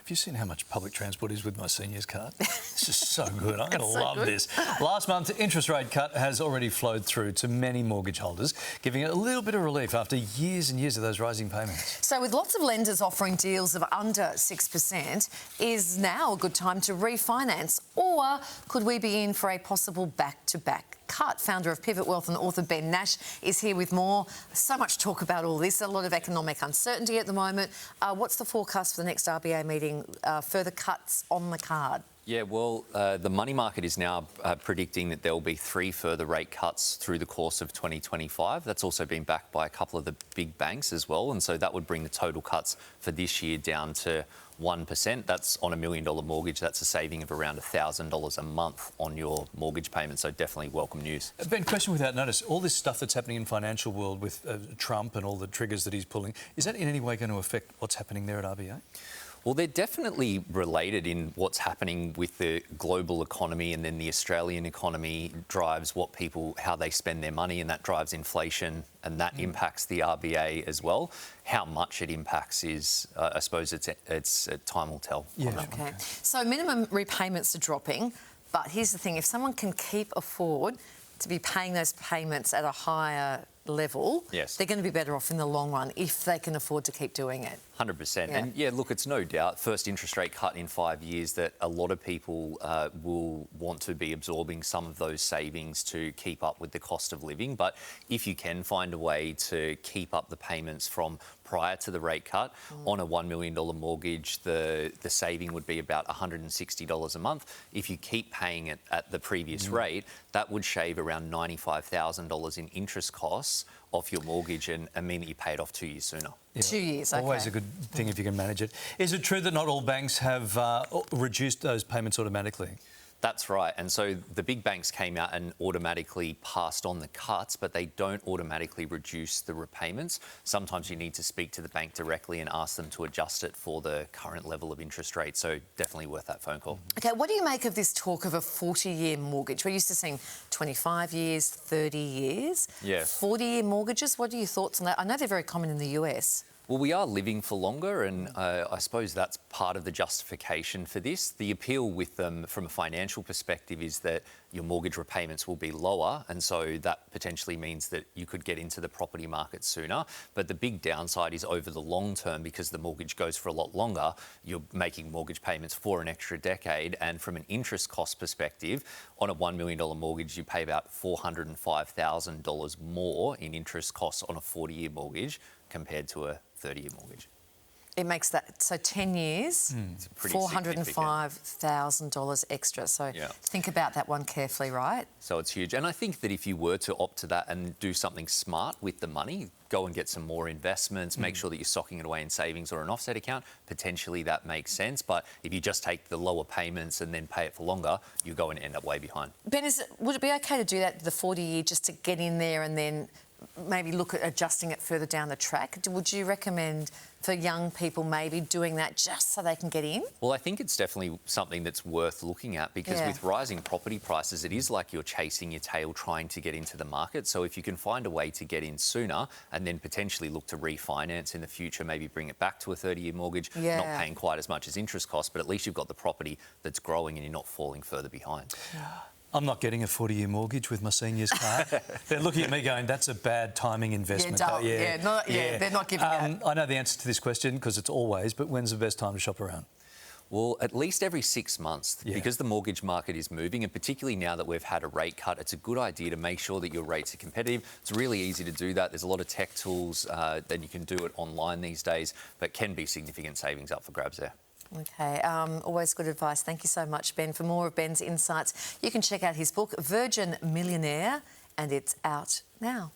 Have you seen how much public transport is with my seniors card? It's just so good. I'm going to so love good. this. Last month's interest rate cut has already flowed through to many mortgage holders, giving it a little bit of relief after years and years of those rising payments. So with lots of lenders offering deals of under 6%, is now a good time to refinance? Or could we be in for a possible back-to-back cut? Founder of Pivot Wealth and author Ben Nash is here with more. So much talk about all this, a lot of economic uncertainty at the moment. What's the forecast for the next RBA meeting? Further cuts on the card? Yeah, well, the money market is now predicting that there will be 3 further rate cuts through the course of 2025. That's also been backed by a couple of the big banks as well, and so that would bring the total cuts for this year down to 1%. That's on $1 million mortgage. That's a saving of around $1,000 a month on your mortgage payment, so definitely welcome news. Ben, question without notice. All this stuff that's happening in financial world with Trump and all the triggers that he's pulling, is that in any way going to affect what's happening there at RBA? Well, they're definitely related in what's happening with the global economy, and then the Australian economy drives how they spend their money, and that drives inflation, and that impacts the RBA as well. How much it impacts is, I suppose, it's time will tell. Yeah. Okay. So minimum repayments are dropping, but here's the thing: if someone can afford to be paying those payments at a higher level, yes, they're going to be better off in the long run if they can afford to keep doing it. 100%. Yeah. And yeah, look, it's no doubt, first interest rate cut in 5 years, that a lot of people will want to be absorbing some of those savings to keep up with the cost of living. But if you can find a way to keep up the payments from prior to the rate cut, on a $1 million mortgage, the saving would be about $160 a month. If you keep paying it at the previous rate, that would shave around $95,000 in interest costs off your mortgage and mean that you pay it off 2 years sooner. Yeah. 2 years, okay. Always a good thing if you can manage it. Is it true that not all banks have reduced those payments automatically? That's right. And so the big banks came out and automatically passed on the cuts, but they don't automatically reduce the repayments. Sometimes you need to speak to the bank directly and ask them to adjust it for the current level of interest rate. So definitely worth that phone call. Okay, what do you make of this talk of a 40-year mortgage? We're used to seeing 25 years, 30 years. Yeah. 40-year mortgages, what are your thoughts on that? I know they're very common in the US. Well, we are living for longer, and I suppose that's part of the justification for this. The appeal with them from a financial perspective is that your mortgage repayments will be lower, and so that potentially means that you could get into the property market sooner. But the big downside is over the long term, because the mortgage goes for a lot longer, you're making mortgage payments for an extra decade, and from an interest cost perspective, on a $1 million mortgage, you pay about $405,000 more in interest costs on a 40-year mortgage compared to a 30-year mortgage. It makes that, so 10 years, $405,000 extra. So think about that one carefully, right? So it's huge. And I think that if you were to opt to that and do something smart with the money, go and get some more investments, make sure that you're socking it away in savings or an offset account, potentially that makes sense. But if you just take the lower payments and then pay it for longer, you're going to end up way behind. Ben, would it be okay to do that, the 40-year, just to get in there and then maybe look at adjusting it further down the track? Would you recommend for young people maybe doing that just so they can get in? Well, I think it's definitely something that's worth looking at, because with rising property prices, it is like you're chasing your tail trying to get into the market. So if you can find a way to get in sooner and then potentially look to refinance in the future, maybe bring it back to a 30-year mortgage, not paying quite as much as interest costs, but at least you've got the property that's growing and you're not falling further behind. I'm not getting a 40-year mortgage with my seniors card. They're looking at me going, that's a bad timing investment. They're not giving it. I know the answer to this question because it's always, but when's the best time to shop around? Well, at least every 6 months, because the mortgage market is moving, and particularly now that we've had a rate cut, it's a good idea to make sure that your rates are competitive. It's really easy to do that. There's a lot of tech tools that you can do it online these days, but can be significant savings up for grabs there. Okay, always good advice. Thank you so much, Ben. For more of Ben's insights, you can check out his book, Virgin Millionaire, and it's out now.